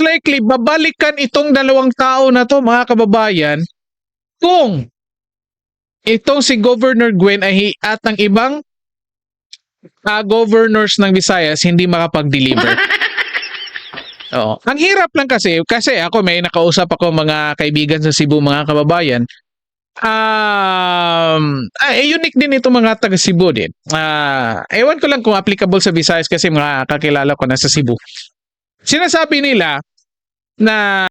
likely babalikan itong dalawang tao na to, mga kababayan, kung itong si Governor Gwen ay at ng ibang governors ng Visayas hindi makapag-deliver. Oo. Ang hirap lang kasi ako may nakausap ako mga kaibigan sa Cebu, mga kababayan. Unique din itong mga taga Cebu din. Ewan ko lang kung applicable sa Visayas kasi mga kakilala ko na sa Cebu. Sinasabi nila na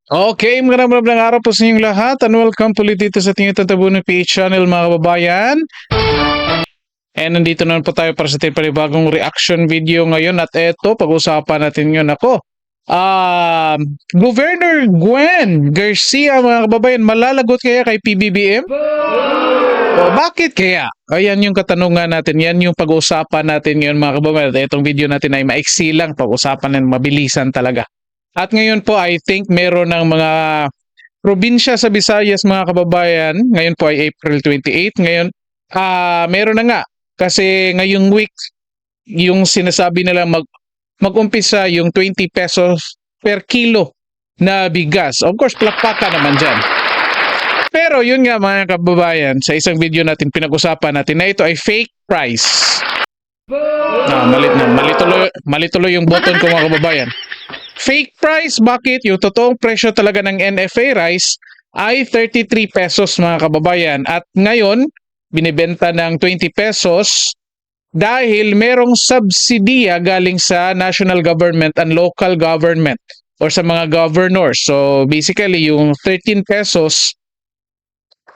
okay, maraming araw po sa inyong lahat and welcome po ulit dito sa ating Tatabunong PH channel, mga kababayan. And nandito naman po tayo para sa ating panibagong reaction video ngayon at eto, pag-usapan natin yun ako. Governor Gwen Garcia, mga kababayan, malalagot kaya kay PBBM? O bakit kaya? Ayan yung katanungan natin, yan yung pag-usapan natin ngayon, mga kababayan. Itong video natin ay maiksi lang, pag-usapan ng mabilisan talaga. At ngayon po, I think meron ng mga probinsya sa Visayas, mga kababayan. Ngayon po ay April 28. Ngayon, meron na nga. Kasi ngayong week, yung sinasabi nila mag-umpisa yung 20 pesos per kilo na bigas. Of course, plakpaka naman dyan. Pero yun nga, mga kababayan, sa isang video natin pinag-usapan natin na ito ay fake price. Mali tuloy yung button ko, mga kababayan. Fake price, bakit? Yung totoong presyo talaga ng NFA rice ay 33 pesos, mga kababayan. At ngayon, binibenta ng 20 pesos dahil merong subsidiya galing sa national government and local government or sa mga governors. So basically, yung 13 pesos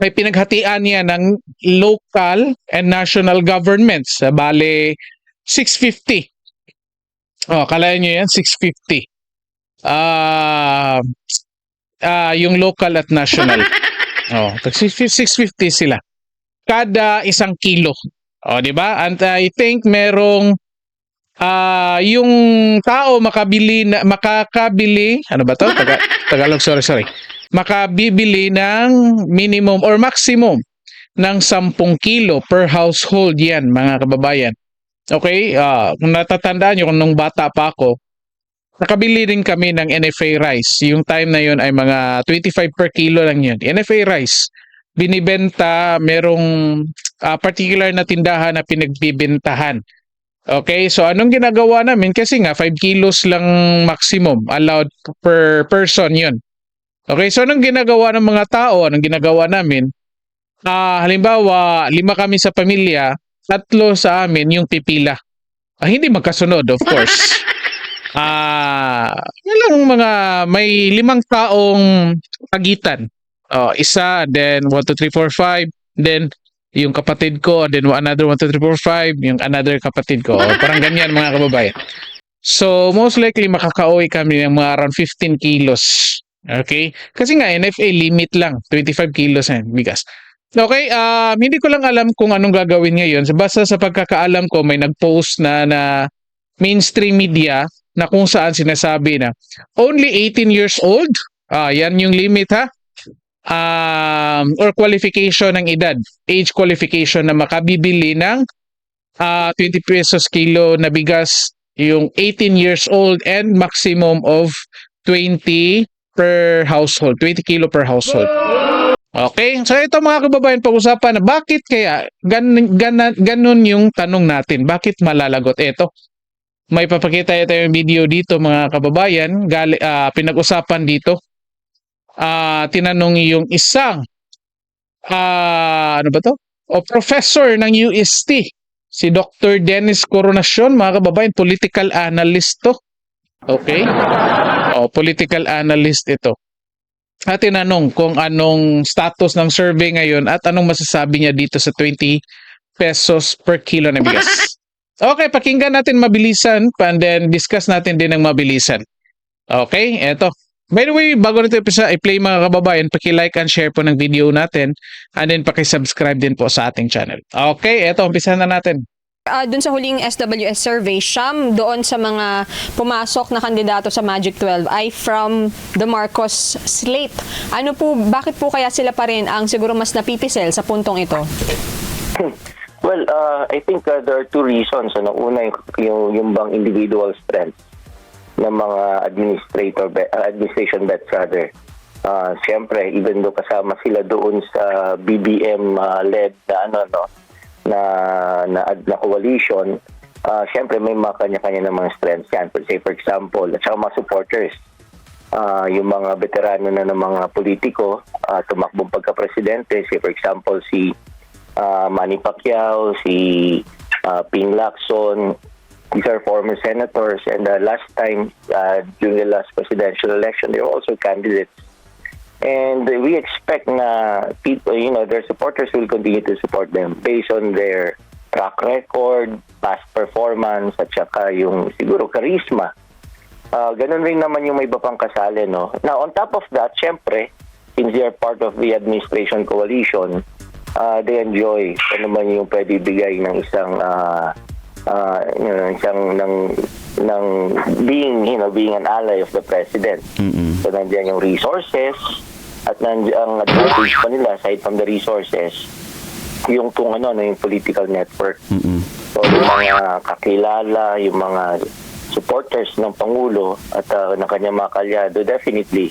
ay pinaghatian niya ng local and national governments. Bale, 650. Kalayan nyo yan, 650. Yung local at national. 650 sila kada isang kilo. Di ba? And I think merong yung tao makakabili, ano ba to? Tagalog, sorry. Makabibili ng minimum or maximum ng 10 kilo per household yan, mga kababayan. Okay? Kung natatandaan nyo, kung nung bata pa ako, nakabili rin kami ng NFA rice. Yung time na yun ay mga 25 per kilo lang yun. NFA rice. Binibenta, merong particular na tindahan na pinagbibentahan. Okay, so anong ginagawa namin? Kasi nga 5 kilos lang maximum allowed per person yun. Okay, so anong ginagawa ng mga tao? Anong ginagawa namin? Halimbawa, 5 kami sa pamilya, 3 sa amin yung pipila. Hindi magkasunod, of course. Yan mga may 5 taong pagitan. Isa, then 1, 2, 3, 4, 5, then yung kapatid ko, then another 1, 2, 3, 4, 5, yung another kapatid ko. Parang ganyan, mga kababayan. So, most likely makakauwi kami ng mga around 15 kilos. Okay? Kasi nga, NFA limit lang, 25 kilos na bigas. Okay, hindi ko lang alam kung anong gagawin ngayon. Basta sa pagkakaalam ko, may nag-post na mainstream media na kung saan sinasabi na only 18 years old, yan yung limit ha, or qualification ng edad, age qualification na makabibili ng 20 pesos kilo na bigas, yung 18 years old and maximum of 20 per household, 20 kilo per household. Okay, so ito, mga kababayan, pag-usapan na bakit kaya ganun yung tanong natin, bakit malalagot ito. May papakita tayong video dito, mga kababayan, pinag-usapan dito. Tinanong yung isang professor ng UST, si Dr. Dennis Coronacion, mga kababayan, political analyst to. Okay? Political analyst ito. At tinanong kung anong status ng survey ngayon at anong masasabi niya dito sa 20 pesos per kilo na bigas. Okay, pakinggan natin mabilisan and then discuss natin din ng mabilisan. Okay, eto. By the way, bago nito i-play, mga kababayan, paki-like and share po ng video natin and then paki-subscribe din po sa ating channel. Okay, eto, umpisahan na natin. Dun sa huling SWS survey, siyam doon sa mga pumasok na kandidato sa Magic 12 ay from the Marcos slate. Bakit po kaya sila pa rin ang siguro mas napipisel sa puntong ito? Well, I think there are two reasons. Ano, una, yung bang individual strength ng mga administration bets rather. Siyempre, even though kasama sila doon sa BBM led na coalition, siyempre may mga kanya-kanya ng mga strengths yan. Say for example, at saka mga supporters, yung mga veterano na ng mga politiko, tumakbong pagka-presidente, say for example si Manny Pacquiao, si Ping Lacson. These are former senators, and last time during the last presidential election, they were also candidates. And we expect na people, their supporters will continue to support them based on their track record, past performance, at saka yung siguro charisma. Ganun rin naman yung may iba pang kasali, no? Now, on top of that, syempre, since they are part of the administration coalition, they enjoy ano man yung pwede ibigay ng isang being an ally of the president. So nandiyan yung resources at nandiyan ang advantage pa nila aside from the resources yung yung political network. So yung mga kakilala, yung mga supporters ng Pangulo at ng kanyang mga kalyado, definitely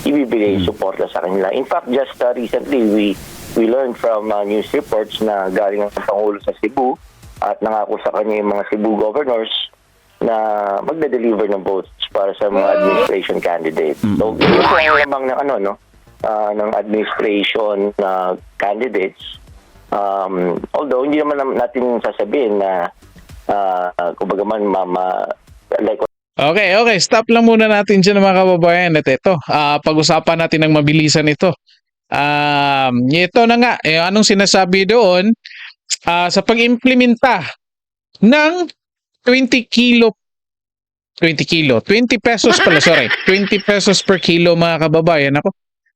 ibibigay suporta sa kanila. In fact, just recently we learned from news reports na galing ang Pangulo sa Cebu at nangako sa kanya yung mga Cebu governors na magde-deliver ng votes para sa mga administration candidates. So, ito po ang lamang ng ng administration candidates. Although hindi naman natin sasabihin na kumbaga man like Okay, stop lang muna natin dyan mga kababayan. At ito, pag-usapan natin ng mabilisan ito. Ito na nga, anong sinasabi doon sa pag-implementa ng 20 pesos pala, sorry, 20 pesos per kilo mga kababayan. Ako,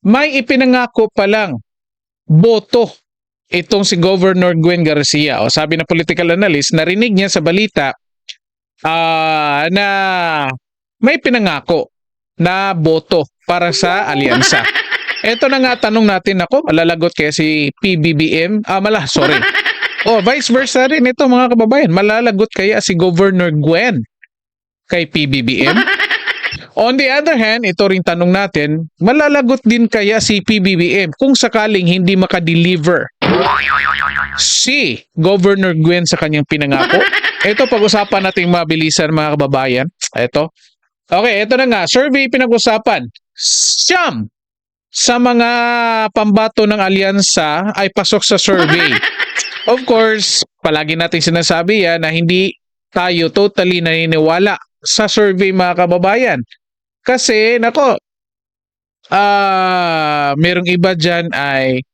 may ipinangako pa lang boto itong si Governor Gwen Garcia. O sabi na political analyst, narinig niya sa balita na may pinangako na boto para sa alyansa. Ito na nga tanong natin, ako, malalagot kaya si PBBM? Vice versa rin ito mga kababayan. Malalagot kaya si Governor Gwen kay PBBM? On the other hand, ito rin tanong natin, malalagot din kaya si PBBM kung sakaling hindi makadeliver si Governor Gwen sa kanyang pinangako? Ito pag-usapan natin mabilisan mga kababayan. Ito. Okay, ito na nga. Survey pinag-usapan. Siyam sa mga pambato ng alyansa ay pasok sa survey. Of course, palagi natin sinasabi yan na hindi tayo totally naniniwala sa survey mga kababayan. Kasi, merong iba dyan ay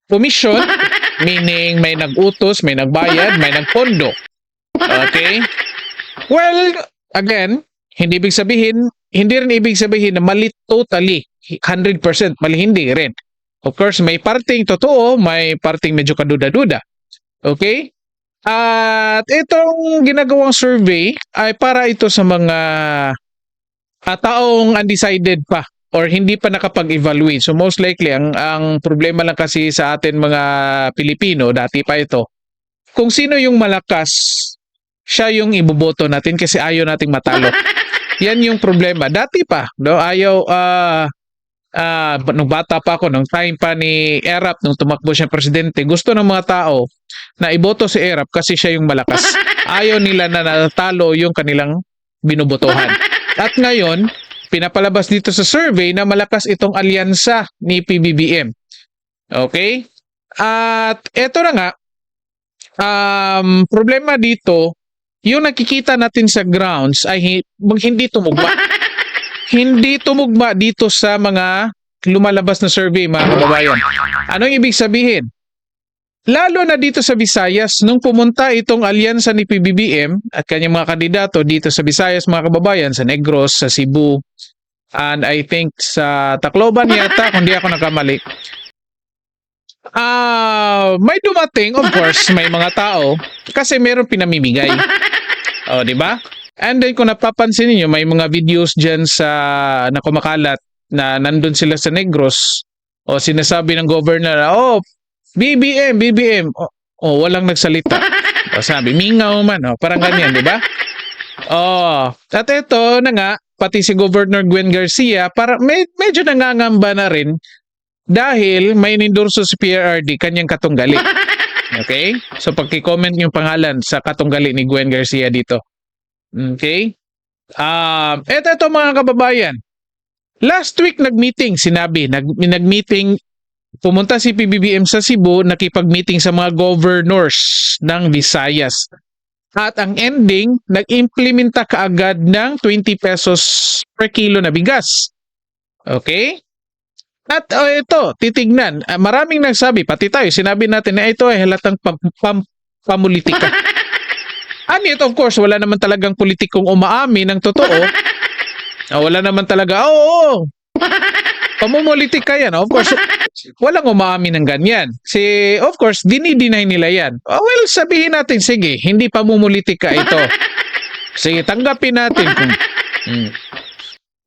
commission, meaning may nag-utos, may nagbayad, may nagpondo. Okay? Well, again, hindi rin ibig sabihin na mali totally, 100%, mali hindi rin. Of course, may parting totoo, may parting medyo kaduda-duda. Okay? At itong ginagawang survey ay para ito sa mga taong undecided pa or hindi pa nakapag-evaluate. So most likely, ang problema lang kasi sa atin mga Pilipino, dati pa ito, kung sino yung malakas, siya yung iboboto natin kasi ayaw nating matalo. Yan yung problema. Dati pa, no? Ayaw, nung bata pa ako, nung time pa ni Erap, nung tumakbo siya presidente, gusto ng mga tao na iboto si Erap kasi siya yung malakas. Ayaw nila na natalo yung kanilang binubotohan. At ngayon, pinapalabas dito sa survey na malakas itong alyansa ni PBBM. Okay? At eto na nga, problema dito, yung nakikita natin sa grounds ay hindi tumugma. Hindi tumugma dito sa mga lumalabas na survey mga kababayan. Anong ibig sabihin? Lalo na dito sa Visayas, nung pumunta itong alyansa ni PBBM at kanyang mga kandidato dito sa Visayas mga kababayan, sa Negros, sa Cebu, and I think sa Tacloban yata, kung di ako nakamali. May dumating, of course, may mga tao kasi meron pinamimigay. O, di ba? And then kung napapansin niyo, may mga videos diyan na kumakalat na nandun sila sa Negros o sinasabi ng governor, BBM. O, walang nagsalita. O, sabi, mingaw man. O, parang ganyan, di ba? Oh, at ito na nga, pati si Governor Gwen Garcia, medyo nangangamba na rin dahil may nindurso si PRRD kanyang katunggali. Okay? So, pagki-comment yung pangalan sa katunggali ni Gwen Garcia dito. Okay? Ito mga kababayan. Last week nag-meeting, nag-meeting, pumunta si PBBM sa Cebu, nakipag-meeting sa mga governors ng Visayas. At ang ending, nag-implementa kaagad ng 20 pesos per kilo na bigas. Okay? At ito, titignan. Maraming nagsabi, pati tayo, sinabi natin na ito ay halatang pamulitika. And yet, of course, wala naman talagang politikong umaamin ng totoo. Wala naman talaga, oo, pamumulitika yan. Of course, walang umaamin ng ganyan. Of course, dinideny nila yan. Well, sabihin natin, sige, hindi pamumulitika ito. Sige, tanggapin natin kung...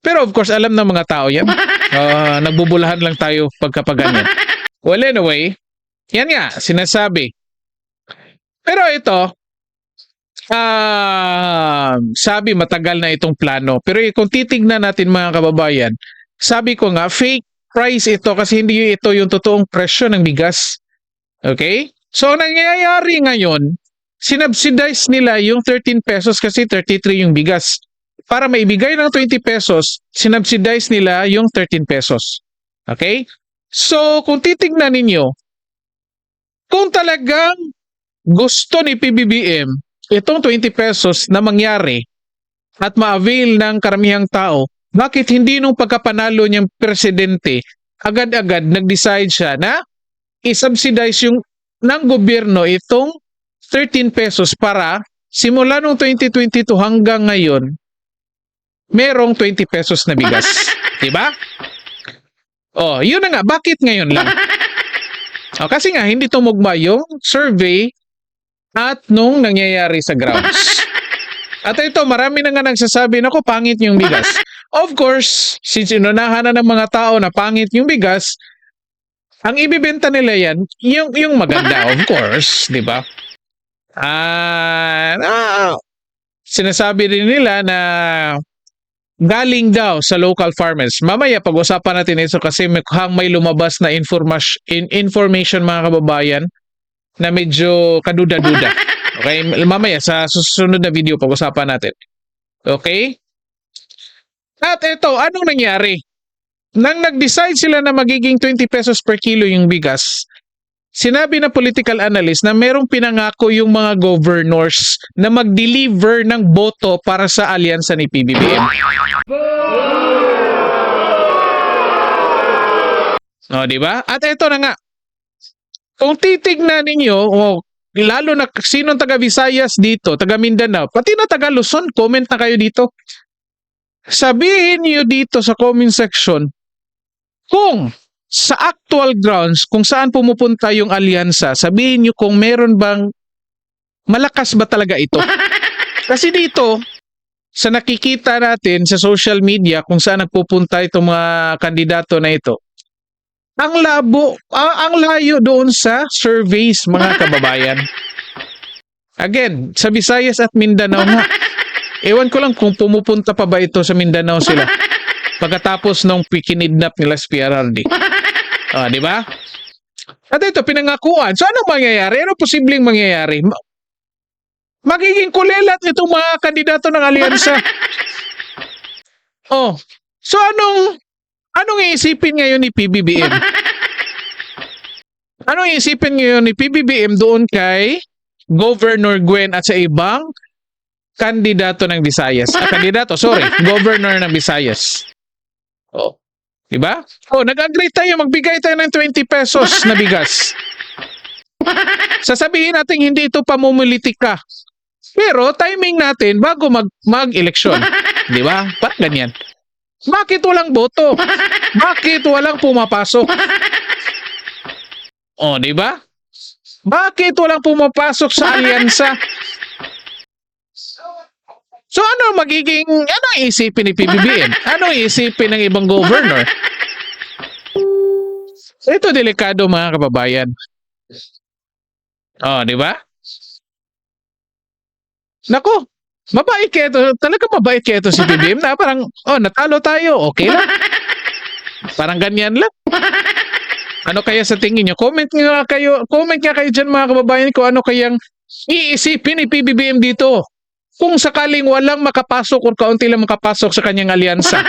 Pero of course, alam ng mga tao yan. Nagbubulahan lang tayo pagkapaganyan. Well, anyway, yan nga, sinasabi. Pero ito, sabi matagal na itong plano. Pero kung titignan natin mga kababayan, sabi ko nga, fake price ito kasi hindi ito yung totoong presyo ng bigas. Okay? So, ang nangyayari ngayon, sinubsidize nila yung 13 pesos kasi 33 yung bigas. Para maibigay ng 20 pesos, sinubsidize nila yung 13 pesos. Okay? So, kung titignan ninyo, kung talagang gusto ni PBBM itong 20 pesos na mangyari at ma-avail ng karamihang tao, bakit hindi nung pagkapanalo niyang presidente, agad-agad nag-decide siya na i-subsidize ng gobyerno itong 13 pesos para simula nung 2022 hanggang ngayon, merong 20 pesos na bigas. Diba? Yun na nga. Bakit ngayon lang? Kasi nga, hindi tumugma yung survey at nung nangyayari sa grounds. At ito, marami na nga nagsasabi, naku, pangit yung bigas. Of course, since inunahan na ng mga tao na pangit yung bigas, ang ibibenta nila yan, yung maganda, of course, di ba? Sinasabi rin nila na galing daw sa local farmers. Mamaya pag-usapan natin ito kasi may lumabas na information mga kababayan na medyo kaduda-duda. Okay? Mamaya sa susunod na video pag-usapan natin. Okay? At ito, anong nangyari? Nang nag-decide sila na magiging 20 pesos per kilo yung bigas, sinabi na political analyst na merong pinangako yung mga governors na mag-deliver ng boto para sa alyansa ni PBBM. Di ba? At ito na nga. Kung titignan ninyo, lalo na sinong taga Visayas dito, taga Mindanao, pati na taga Luzon, comment na kayo dito. Sabihin niyo dito sa comment section kung sa actual grounds, kung saan pumupunta yung alyansa, sabihin nyo kung meron bang malakas ba talaga ito. Kasi dito, sa nakikita natin sa social media kung saan nagpupunta itong mga kandidato na ito, ang layo doon sa surveys mga kababayan. Again, sa Visayas at Mindanao nga. Ewan ko lang kung pumupunta pa ba ito sa Mindanao sila pagkatapos nung kinidnap nila si PRRD. Di ba? At ito, pinangakuan. So, anong mangyayari? Ano posibleng mangyayari? Magiging kulelat itong mga kandidato ng alyansa. So, anong iisipin ngayon ni PBBM? Anong iisipin ngayon ni PBBM doon kay Governor Gwen at sa ibang kandidato ng Visayas? Governor ng Visayas. Diba? Nag-agree tayo, magbigay tayo ng 20 pesos na bigas. Sasabihin natin hindi ito pamumulitika. Pero timing natin bago mag-eleksyon. Diba? Parang ganyan. Bakit walang boto? Bakit walang pumapasok? Diba? Bakit walang pumapasok sa alyansa? So ano isipin ni PBBM? Ano isipin ng ibang governor? Ito delikado mga kababayan. Oh, di ba? Nako, mabait kaya ito. Talaga mabait kaya ito si PBBM na parang, oh, natalo tayo. Okay lang. Parang ganyan lang. Ano kaya sa tingin nyo? Comment nga kayo dyan mga kababayan ko, ano kayang iisipin ni PBBM dito kung sakaling walang makapasok o kaunti lang makapasok sa kanyang alyansa.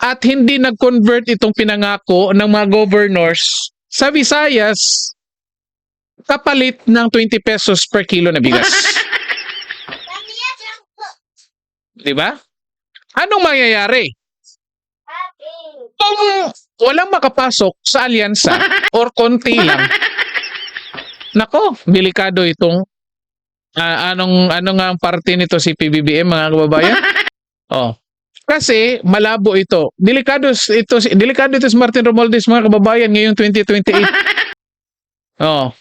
At hindi nag-convert itong pinangako ng mga governors sa Visayas kapalit ng 20 pesos per kilo na bigas. Di ba? Anong mangyayari? Kung walang makapasok sa alyansa or konti lang, nako, delikado itong ano nga ang parte nito si PBBM mga kababayan? Oh. Kasi malabo ito. Delikado ito si Martin Romualdez mga kababayan ngayong 2028. Oh.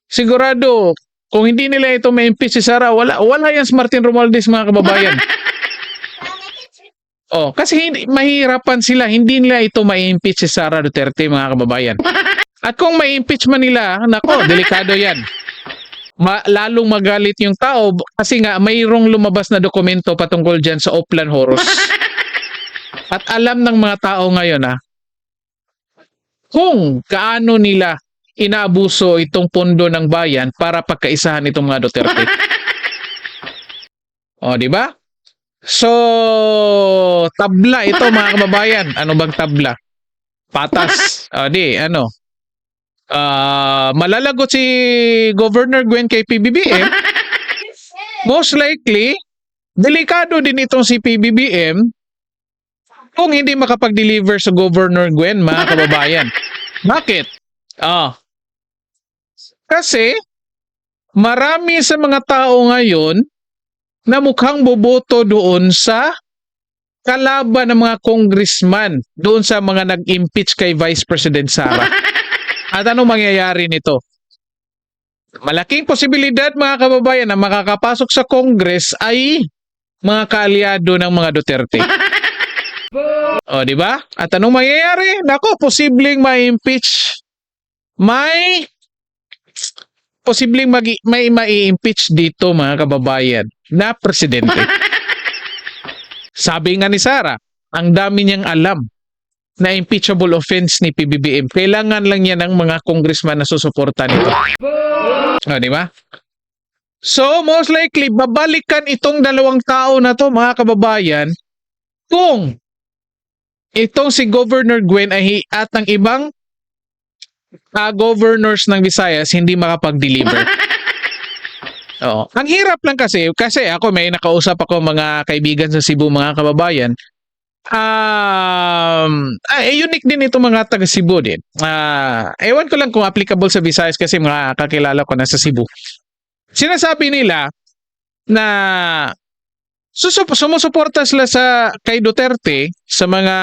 Sigurado kung hindi nila ito ma-impeach si Sara, wala yan si Martin Romualdez mga kababayan. Oh, kasi mahirapan sila, hindi nila ito ma-impeach si Sara Duterte mga kababayan. At kung ma-impeach man nila, nako, delikado yan. Lalong magalit yung tao kasi nga mayroong lumabas na dokumento patungkol dyan sa Oplan Horus. At alam ng mga tao ngayon kung kaano nila inaabuso itong pondo ng bayan para pagkaisahan itong mga Duterte. O, di ba? So, tabla ito mga kababayan. Ano bang tabla? Patas. O, malalagot si Governor Gwen kay PBBM. Most likely, delikado din itong si PBBM kung hindi makapag-deliver sa Governor Gwen, mga kababayan. Bakit? Kasi, marami sa mga tao ngayon na mukhang boboto doon sa kalaban ng mga congressman, doon sa mga nag-impeach kay Vice President Sara. At anong mangyayari nito? Malaking posibilidad mga kababayan na makakapasok sa Congress ay mga kaalyado ng mga Duterte. O, di ba? At anong mangyayari? Nako, posibleng ma-impeach. Posibleng may ma-impeach dito mga kababayan na presidente. Sabi nga ni Sara, ang dami niyang alam na impeachable offense ni PBBM. Kailangan lang niya ng mga congressman na susuporta nito. O, di ba? So, most likely, babalikan itong dalawang tao na to mga kababayan kung itong si Governor Gwen at ang ibang governors ng Visayas hindi makapag-deliver. Oo. Ang hirap lang kasi ako may nakausap ako mga kaibigan sa Cebu mga kababayan. Unique din ito mga taga Cebu din. Ewan ko lang kung applicable sa Visayas kasi mga kakilala ko na sa Cebu. Sinasabi nila na sumusuporta sila kay Duterte sa mga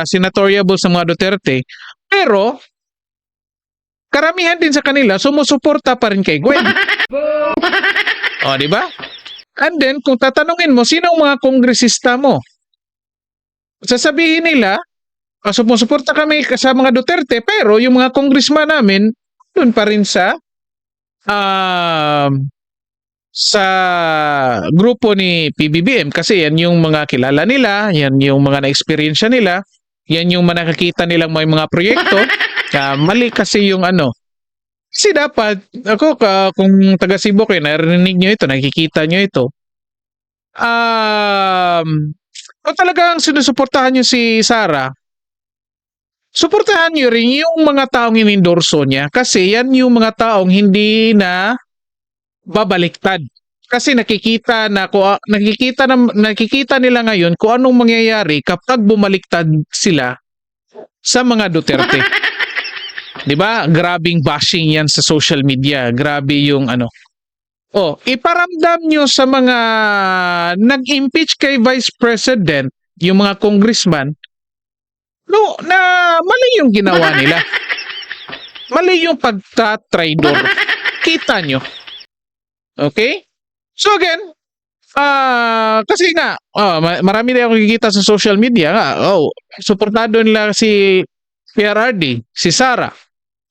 senatoriables ng mga Duterte, pero karamihan din sa kanila sumusuporta pa rin kay Gwen. O, di ba? And then kung tatanungin mo sino ang mga kongresista mo, sasabihin nila, sumusuporta kami sa mga Duterte, pero yung mga congressman namin doon pa rin sa grupo ni PBBM kasi yan yung mga kilala nila, yan yung mga na-experience nila, yan yung nakakita nilang may mga proyekto. Mali kasi yung kasi dapat ako kung taga Cebu kayo, narinig nyo ito, nakikita nyo ito, kung talagang sinusuportahan nyo si Sara, suportahan nyo rin yung mga taong inendorso niya kasi yan yung mga taong hindi na babaliktad. Kasi nakikita nila ngayon kung anong mangyayari kapag bumaliktad sila sa mga Duterte. 'Di ba? Grabing bashing 'yan sa social media. Grabe yung iparamdam nyo sa mga nag-impeach kay Vice President, yung mga congressman, na mali yung ginawa nila. Mali yung pagtatraidor. Kita nyo. Okay? So again, kasi nga, marami na akong kikita sa social media nga, suportado nila si PRRD, si Sara.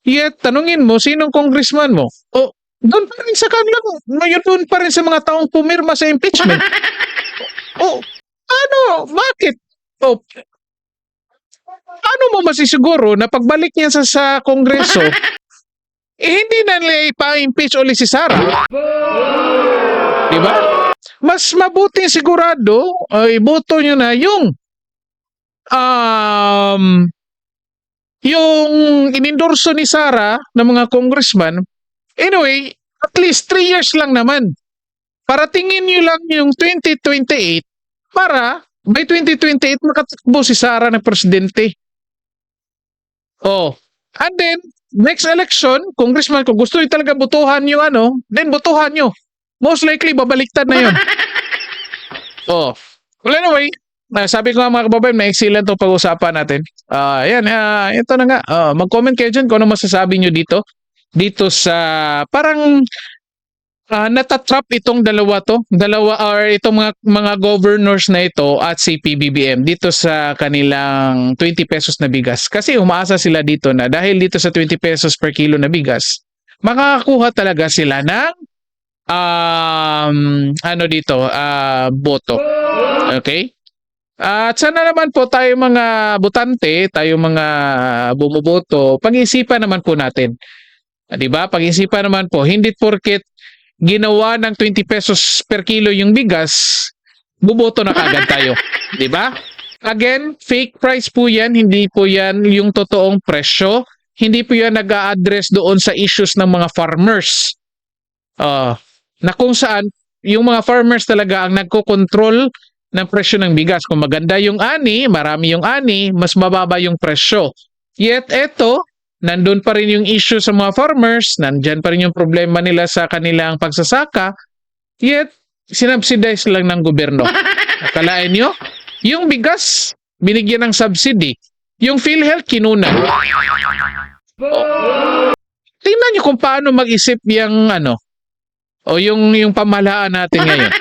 Yet, tanungin mo, sinong congressman mo? O, doon pa rin sa kanilang, ngayon doon pa rin sa mga taong pumirma sa impeachment. O, ano, bakit? O, paano mo masisiguro na pagbalik niya sa Kongreso, hindi na nila ipa-impeach ulit si Sara? Diba? Mas mabuting sigurado, iboto nyo na yung inendorso ni Sara ng mga congressman. Anyway, at least 3 years lang naman. Para tingin nyo lang yung 2028 para by 2028 makatakbo si Sara na presidente. Oh, and then next election, congressman, kung gusto nyo talaga butuhan yung then butuhan nyo. Most likely babaliktad na yun. Oh, well anyway, sabi ko nga mga kababayan, may excellent itong pag-usapan natin. Ito na nga. Mag-comment kayo dyan kung ano masasabi nyo dito. Dito sa parang natatrap itong dalawa or itong mga governors na ito at si PBBM dito sa kanilang 20 pesos na bigas. Kasi umaasa sila dito na dahil dito sa 20 pesos per kilo na bigas, makakakuha talaga sila ng boto. Okay? At sana naman po tayo mga botante, tayo mga bumoboto, pag-isipan naman po natin. 'Di ba? Pag-isipan naman po, hindi porket ginawa ng 20 pesos per kilo yung bigas, buboto na kagad tayo. 'Di ba? Again, fake price po 'yan, hindi po 'yan yung totoong presyo. Hindi po 'yan nag-a-address doon sa issues ng mga farmers. Na kung saan yung mga farmers talaga ang nagko-control ng presyo ng bigas. Kung maganda yung ani, marami yung ani, mas mababa yung presyo. Yet eto, nandun pa rin yung issue sa mga farmers, nandyan pa rin yung problema nila sa kanilang pagsasaka, yet sinubsidize lang ng gobyerno. Akalain nyo? Yung bigas, binigyan ng subsidy. Yung PhilHealth, kinunan. Tingnan nyo kung paano mag-isip yung yung pamahalaan natin ngayon.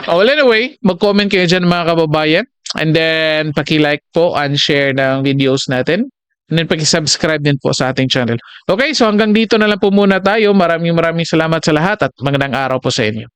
Well anyway, mag-comment kayo dyan mga kababayan. And then, paki-like po and share ng videos natin. And then, paki-subscribe din po sa ating channel. Okay, so hanggang dito na lang po muna tayo. Maraming salamat sa lahat at magandang araw po sa inyo.